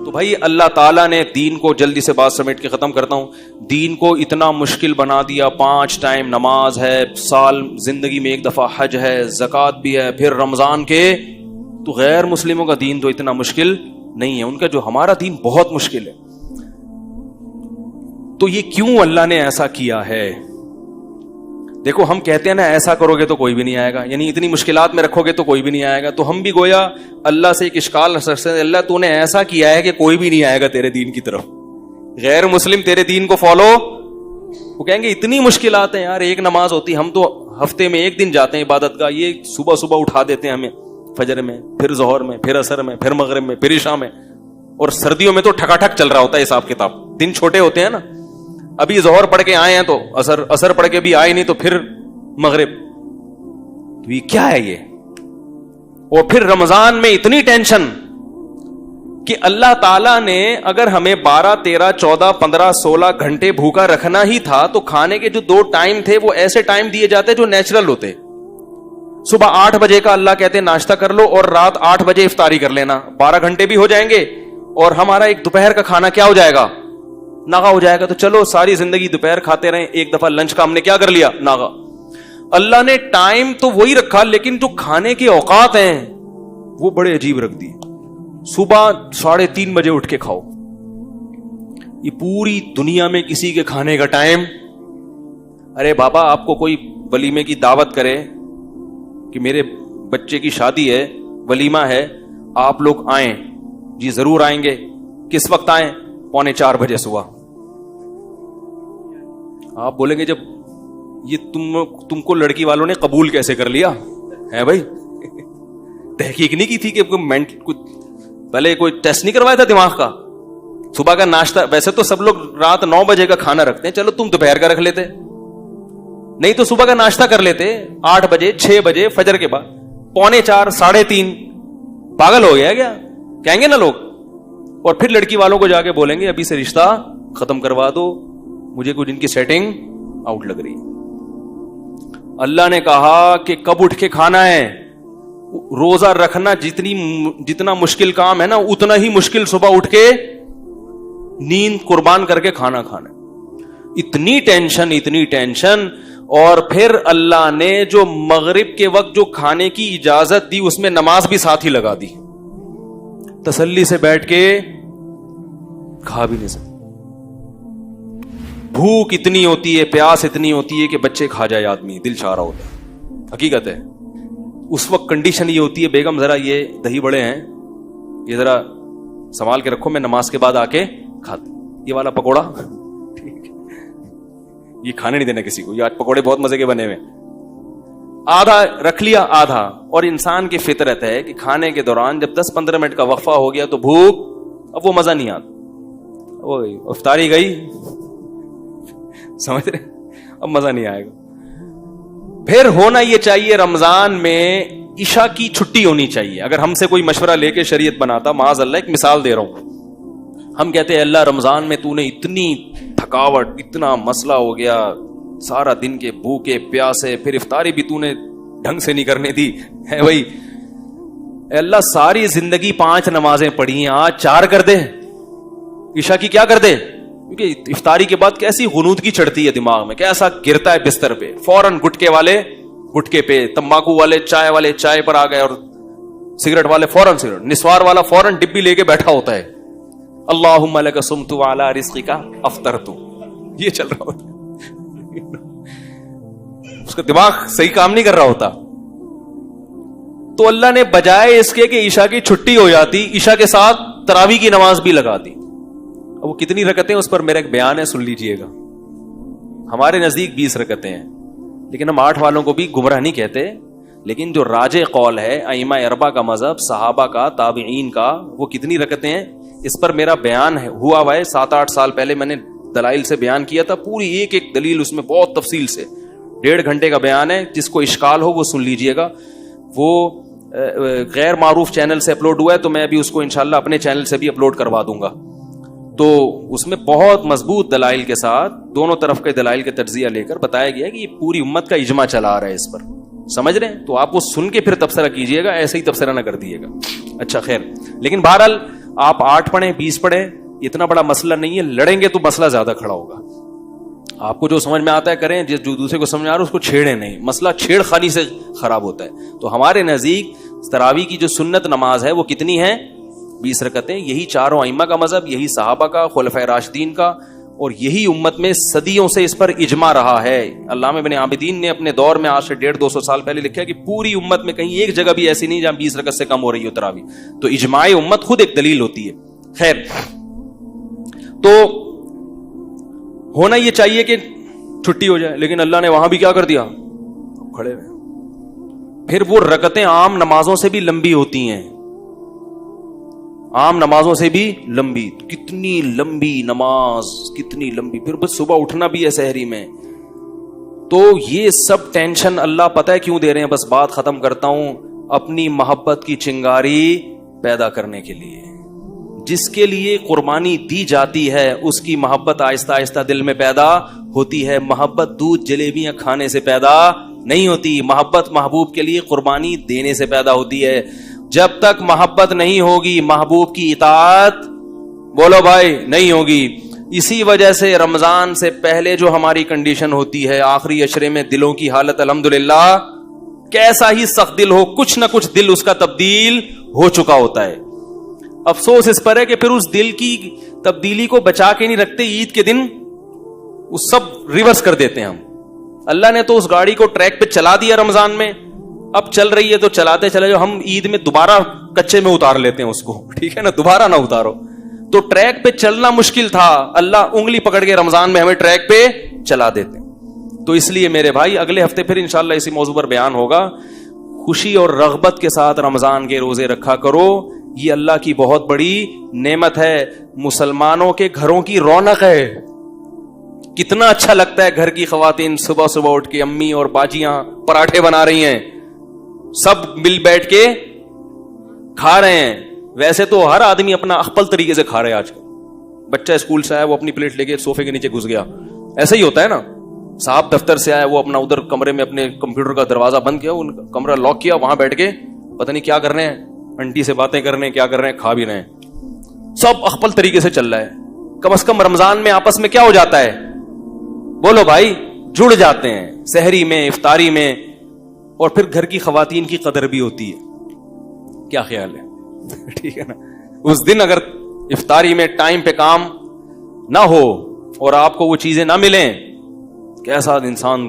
تو بھائی اللہ تعالیٰ نے دین کو, جلدی سے بات سمیٹ کے ختم کرتا ہوں, دین کو اتنا مشکل بنا دیا. 5 ٹائم نماز ہے, سال زندگی میں 1 دفعہ حج ہے, زکوٰۃ بھی ہے, پھر رمضان کے. تو غیر مسلموں کا دین تو اتنا مشکل نہیں ہے, ان کا جو ہمارا دین بہت مشکل ہے. تو یہ کیوں اللہ نے ایسا کیا ہے؟ دیکھو ہم کہتے ہیں نا ایسا کرو گے تو کوئی بھی نہیں آئے گا, یعنی اتنی مشکلات میں رکھو گے تو کوئی بھی نہیں آئے گا. تو ہم بھی گویا اللہ سے ایک اشکال رکھتے ہیں, اللہ تو نے ایسا کیا ہے کہ کوئی بھی نہیں آئے گا تیرے دین کی طرف. غیر مسلم تیرے دین کو فالو, وہ کہیں گے اتنی مشکلات ہیں یار, ایک نماز ہوتی, ہم تو ہفتے میں 1 دن جاتے ہیں عبادت کا, یہ صبح صبح اٹھا دیتے ہیں ہمیں, فجر میں, پھر ظہر میں, پھر عصر میں, پھر مغرب میں, پھر عشاء میں. اور سردیوں میں تو ٹھکا ٹھک چل رہا ہوتا ہے حساب کتاب, دن چھوٹے ہوتے ہیں نا. ابھی ظہر پڑھ کے آئے ہیں تو عصر پڑھ کے بھی آئے نہیں تو پھر مغرب. تو یہ کیا ہے یہ؟ اور پھر رمضان میں اتنی ٹینشن کہ اللہ تعالیٰ نے اگر ہمیں 12, 13, 14, 15, 16 گھنٹے بھوکا رکھنا ہی تھا تو کھانے کے جو 2 ٹائم تھے وہ ایسے ٹائم دیے جاتے جو نیچرل ہوتے. صبح 8 بجے کا اللہ کہتے ناشتہ کر لو اور رات 8 بجے افطاری کر لینا, 12 گھنٹے بھی ہو جائیں گے اور ہمارا ایک دوپہر کا کھانا کیا ہو جائے گا, ناغا ہو جائے گا. تو چلو ساری زندگی دوپہر کھاتے رہیں, ایک دفعہ لنچ کا ہم نے کیا کر لیا, ناغا. اللہ نے ٹائم تو وہی رکھا لیکن جو کھانے کے اوقات ہیں وہ بڑے عجیب رکھ دیے. صبح 3:30 بجے اٹھ کے کھاؤ. یہ پوری دنیا میں کسی کے کھانے کا ٹائم, ارے بابا آپ کو کوئی ولیمے کی دعوت کرے کہ میرے بچے کی شادی ہے, ولیمہ ہے, آپ لوگ آئیں, جی ضرور آئیں گے. کس وقت آئیں؟ 3:45 بجے صبح. آپ بولیں گے جب یہ تم کو لڑکی والوں نے قبول کیسے کر لیا ہے بھائی؟ تحقیق نہیں کی تھی کہ پہلے کوئی ٹیسٹ نہیں کروایا تھا دماغ کا؟ صبح کا ناشتہ ویسے تو سب لوگ رات 9 بجے کا کھانا رکھتے ہیں, چلو تم دوپہر کا رکھ لیتے, نہیں تو صبح کا ناشتہ کر لیتے 8 بجے 6 بجے فجر کے بعد, 3:45 3:30. پاگل ہو گیا کیا کہیں گے نا لوگ. اور پھر لڑکی والوں کو جا کے بولیں گے ابھی سے رشتہ ختم کروا دو, مجھے کچھ ان کی سیٹنگ آؤٹ لگ رہی ہے. اللہ نے کہا کہ کب اٹھ کے کھانا ہے, روزہ رکھنا جتنا مشکل کام ہے نا اتنا ہی مشکل صبح اٹھ کے نیند قربان کر کے کھانا کھانا. اتنی ٹینشن. اور پھر اللہ نے جو مغرب کے وقت جو کھانے کی اجازت دی اس میں نماز بھی ساتھ ہی لگا دی. تسلی سے بیٹھ کے کھا بھی نہیں سکتے. بھوک اتنی ہوتی ہے, پیاس اتنی ہوتی ہے کہ بچے کھا جائے آدمی, دل چاہ رہا ہوتا ہے. حقیقت ہے اس وقت کنڈیشن یہ ہوتی ہے, بیگم ذرا یہ دہی بڑے ہیں, یہ ذرا سنبھال کے رکھو, میں نماز کے بعد آ کے کھاتا. یہ والا پکوڑا یہ کھانے نہیں دینا کسی کو, یہ آج پکوڑے بہت مزے کے بنے ہوئے, آدھا رکھ لیا آدھا. اور انسان کی فطرت ہے کہ کھانے کے دوران جب 10-15 منٹ کا وقفہ ہو گیا تو بھوک, اب وہ مزہ نہیں آتا, وہ افطاری گئی, سمجھ رہے, اب مزہ نہیں آئے گا. پھر ہونا یہ چاہیے رمضان میں عشاء کی چھٹی ہونی چاہیے. اگر ہم سے کوئی مشورہ لے کے شریعت بناتا, معاذ اللہ ایک مثال دے رہا ہوں, ہم کہتے ہیں اللہ رمضان میں تو نے اتنی تھکاوٹ, اتنا مسئلہ ہو گیا, سارا دن کے بھوکے پیاسے, پھر افطاری بھی تو نے ڈھنگ سے نہیں کرنے دی ہے بھائی. اللہ ساری زندگی 5 نمازیں پڑھی ہیں, آج 4 کر دے, عشاء کی کیا کر دے, کیونکہ افطاری کے بعد کیسی غنودگی چڑھتی ہے دماغ میں, کیسا گرتا ہے بستر پہ, فوراً گٹکے والے گٹکے پہ, تمباکو والے چائے پر آ گئے, اور سگریٹ والے فوراً سگریٹ, نسوار والا فوراً ڈبی لے کے بیٹھا ہوتا ہے, اللہم لک صمت وعلی رزقک افطرت, یہ چل رہا ہوتا ہے. اس کا دماغ صحیح کام نہیں کر رہا ہوتا. تو اللہ نے بجائے اس کے کہ عشاء کی چھٹی ہو جاتی, عشاء کے ساتھ تراویح کی نماز بھی لگا دی. وہ کتنی رکعتیں اس پر میرا ایک بیان ہے, سن لیجئے گا. ہمارے نزدیک 20 رکعتیں ہیں, لیکن ہم 8 والوں کو بھی گمراہ نہیں کہتے. لیکن جو راجح قول ہے ائمہ اربعہ کا مذہب, صحابہ کا, تابعین کا, وہ کتنی رکعتیں ہیں اس پر میرا بیان ہے, ہوا ہے 7-8 سال پہلے میں نے دلائل سے بیان کیا تھا, پوری ایک دلیل اس میں بہت تفصیل سے, 1.5 گھنٹے کا بیان ہے. جس کو اشکال ہو وہ سن لیجئے گا. وہ غیر معروف چینل سے اپلوڈ ہوا ہے, تو میں ابھی اس کو انشاءاللہ اپنے چینل سے بھی اپلوڈ کروا دوں گا. تو اس میں بہت مضبوط دلائل کے ساتھ دونوں طرف کے دلائل کے تجزیہ لے کر بتایا گیا کہ یہ پوری امت کا اجماع چلا آ رہا ہے اس پر, سمجھ رہے ہیں؟ تو آپ وہ سن کے پھر تبصرہ کیجئے گا, ایسے ہی تبصرہ نہ کر دیجیے گا. اچھا خیر, لیکن بہرحال آپ 8 پڑھیں 20 پڑھیں اتنا بڑا مسئلہ نہیں ہے, لڑیں گے تو مسئلہ زیادہ کھڑا ہوگا. آپ کو جو سمجھ میں آتا ہے کریں, جو دوسرے کو سمجھ میں آ رہا ہے اس کو چھیڑیں نہیں, مسئلہ چھیڑ خانی سے خراب ہوتا ہے. تو ہمارے نزدیک تراویح کی جو سنت نماز ہے وہ کتنی ہے؟ 20 رکعتیں. یہی چاروں ائمہ کا مذہب, یہی صحابہ کا, خلفائے راشدین کا, اور یہی امت میں صدیوں سے اس پر اجماع رہا ہے. علامہ ابن عابدین نے اپنے دور میں آج سے 150-200 سال پہلے لکھا ہے کہ پوری امت میں کہیں ایک جگہ بھی ایسی نہیں جہاں 20 رکعت سے کم ہو رہی ہو تراویح. تو اجماع امت خود ایک دلیل ہوتی ہے. خیر, تو ہونا یہ چاہیے کہ چھٹی ہو جائے, لیکن اللہ نے وہاں بھی کیا کر دیا, کھڑے ہوئے. پھر وہ رکعتیں عام نمازوں سے بھی لمبی ہوتی ہیں, عام نمازوں سے بھی لمبی. کتنی لمبی نماز, کتنی لمبی. پھر بس صبح اٹھنا بھی ہے سحری میں. تو یہ سب ٹینشن اللہ پتہ ہے کیوں دے رہے ہیں؟ بس بات ختم کرتا ہوں, اپنی محبت کی چنگاری پیدا کرنے کے لیے. جس کے لیے قربانی دی جاتی ہے اس کی محبت آہستہ آہستہ دل میں پیدا ہوتی ہے. محبت دودھ جلیبیاں کھانے سے پیدا نہیں ہوتی, محبت محبوب کے لیے قربانی دینے سے پیدا ہوتی ہے. جب تک محبت نہیں ہوگی محبوب کی اطاعت, بولو بھائی, نہیں ہوگی. اسی وجہ سے رمضان سے پہلے جو ہماری کنڈیشن ہوتی ہے, آخری عشرے میں دلوں کی حالت الحمدللہ کیسا ہی سخت دل ہو, کچھ نہ کچھ دل اس کا تبدیل ہو چکا ہوتا ہے. افسوس اس پر ہے کہ پھر اس دل کی تبدیلی کو بچا کے نہیں رکھتے. عید کے دن وہ سب ریورس کر دیتے ہیں ہم. اللہ نے تو اس گاڑی کو ٹریک پہ چلا دیا رمضان میں, اب چل رہی ہے تو چلاتے چلے جاؤ. ہم عید میں دوبارہ کچے میں اتار لیتے ہیں اس کو, ٹھیک ہے نا, دوبارہ نہ اتارو. تو ٹریک پہ چلنا مشکل تھا, اللہ انگلی پکڑ کے رمضان میں ہمیں ٹریک پہ چلا دیتے. تو اس لیے میرے بھائی اگلے ہفتے پھر انشاءاللہ اسی موضوع پر بیان ہوگا. خوشی اور رغبت کے ساتھ رمضان کے روزے رکھا کرو, یہ اللہ کی بہت بڑی نعمت ہے. مسلمانوں کے گھروں کی رونق ہے. کتنا اچھا لگتا ہے گھر کی خواتین صبح صبح اٹھ کے, امی اور باجیاں پراٹھے بنا رہی ہیں, سب مل بیٹھ کے کھا رہے ہیں. ویسے تو ہر آدمی اپنا اخپل طریقے سے کھا رہے ہیں آج کل. بچہ اسکول سے آیا وہ اپنی پلیٹ لے کے سوفے کے نیچے گھس گیا, ایسا ہی ہوتا ہے نا. صاحب دفتر سے آیا وہ اپنا ادھر کمرے میں اپنے کمپیوٹر کا دروازہ بند کیا, ان کا کمرہ لاک کیا, وہاں بیٹھ کے پتہ نہیں کیا کر رہے ہیں, انٹی سے باتیں کر رہے ہیں, کیا کر رہے ہیں, کھا بھی رہے ہیں. سب اخپل طریقے سے چل رہا ہے. کم از کم رمضان میں آپس میں کیا ہو جاتا ہے, بولو بھائی, جڑ جاتے ہیں سحری میں, افطاری میں, اور پھر گھر کی خواتین کی قدر بھی ہوتی ہے. کیا خیال ہے؟ ٹھیک ہے نا. اس دن اگر افطاری میں ٹائم پہ کام نہ ہو اور آپ کو وہ چیزیں نہ ملیں, کیسا انسان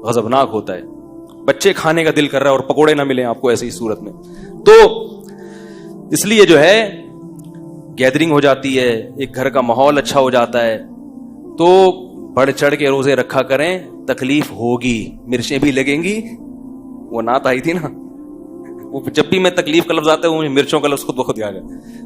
غضبناک ہوتا ہے. بچے کھانے کا دل کر رہا ہے اور پکوڑے نہ ملیں آپ کو ایسی صورت میں. تو اس لیے جو ہے گیدرنگ ہو جاتی ہے, ایک گھر کا ماحول اچھا ہو جاتا ہے. تو بڑھ چڑھ کے روزے رکھا کریں. تکلیف ہوگی, مرچیں بھی لگیں گی. وہ نعت آئی تھی نا, وہ جب بھی میں تکلیف کا لفظ آتا ہے وہ مرچوں کا لفظ خود بخود یاد ہے.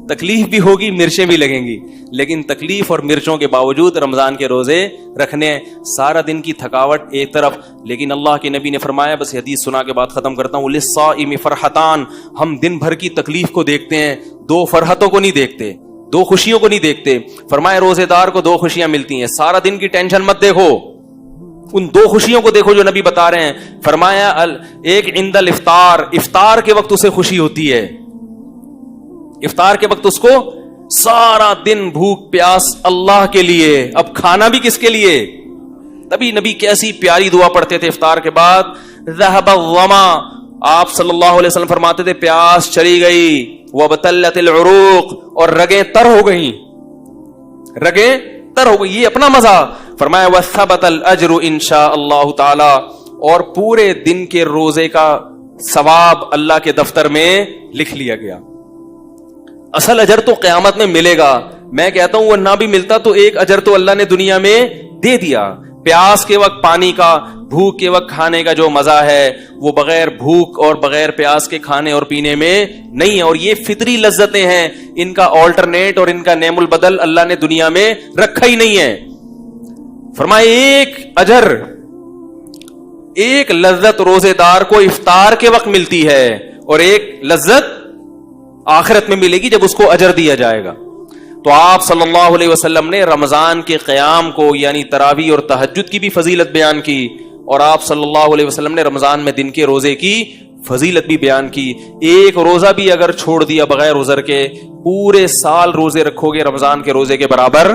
تکلیف بھی ہوگی, مرچیں بھی لگیں گی, لیکن تکلیف اور مرچوں کے باوجود رمضان کے روزے رکھنے. سارا دن کی تھکاوٹ ایک طرف, لیکن اللہ کے نبی نے فرمایا, بس حدیث سنا کے بعد ختم کرتا ہوں, للصائم فرحتان, ہم دن بھر کی تکلیف کو دیکھتے ہیں, 2 فرحتوں کو نہیں دیکھتے, 2 خوشیوں کو نہیں دیکھتے. فرمایا روزے دار کو 2 خوشیاں ملتی ہیں. سارا دن کی ٹینشن مت دیکھو, ان 2 خوشیوں کو دیکھو جو نبی بتا رہے ہیں. فرمایا ایک عند الافطار, افطار کے وقت اسے خوشی ہوتی ہے. افطار کے وقت اس کو سارا دن بھوک پیاس اللہ کے لیے, اب کھانا بھی کس کے لیے. تبھی نبی کیسی پیاری دعا پڑھتے تھے افطار کے بعد, ذهب الظما, آپ صلی اللہ علیہ وسلم فرماتے تھے پیاس چلی گئی, وابتلت العروق, اور رگیں تر ہو گئیں, رگیں تر ہو گئی. یہ اپنا مزہ. فرمایا وثبت الاجر انشاء اللہ تعالی, اور پورے دن کے روزے کا ثواب اللہ کے دفتر میں لکھ لیا گیا. اصل اجر تو قیامت میں ملے گا. میں کہتا ہوں وہ نہ بھی ملتا تو ایک اجر تو اللہ نے دنیا میں دے دیا. پیاس کے وقت پانی کا, بھوک کے وقت کھانے کا جو مزہ ہے وہ بغیر بھوک اور بغیر پیاس کے کھانے اور پینے میں نہیں ہے. اور یہ فطری لذتیں ہیں, ان کا آلٹرنیٹ اور ان کا نعم البدل اللہ نے دنیا میں رکھا ہی نہیں ہے. فرمائے ایک اجر, ایک لذت روزے دار کو افطار کے وقت ملتی ہے, اور ایک لذت آخرت میں ملے گی جب اس کو اجر دیا جائے گا. تو آپ صلی اللہ علیہ وسلم نے رمضان کے قیام کو یعنی تراویح اور تہجد کی بھی فضیلت بیان کی, اور آپ صلی اللہ علیہ وسلم نے رمضان میں دن کے روزے کی فضیلت بھی بیان کی. ایک روزہ بھی اگر چھوڑ دیا بغیر عذر کے, پورے سال روزے رکھو گے رمضان کے روزے کے برابر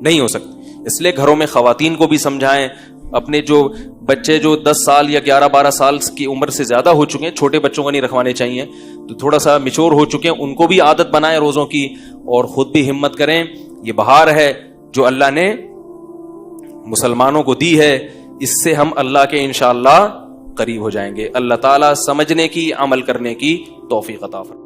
نہیں ہو سکتے. اس لیے گھروں میں خواتین کو بھی سمجھائیں, اپنے جو بچے جو 10 سال یا 11-12 سال کی عمر سے زیادہ ہو چکے ہیں, چھوٹے بچوں کو نہیں رکھوانے چاہیے, تو تھوڑا سا میچور ہو چکے ہیں, ان کو بھی عادت بنائیں روزوں کی, اور خود بھی ہمت کریں. یہ بہار ہے جو اللہ نے مسلمانوں کو دی ہے, اس سے ہم اللہ کے انشاءاللہ قریب ہو جائیں گے. اللہ تعالیٰ سمجھنے کی, عمل کرنے کی توفیق عطا فرمائے.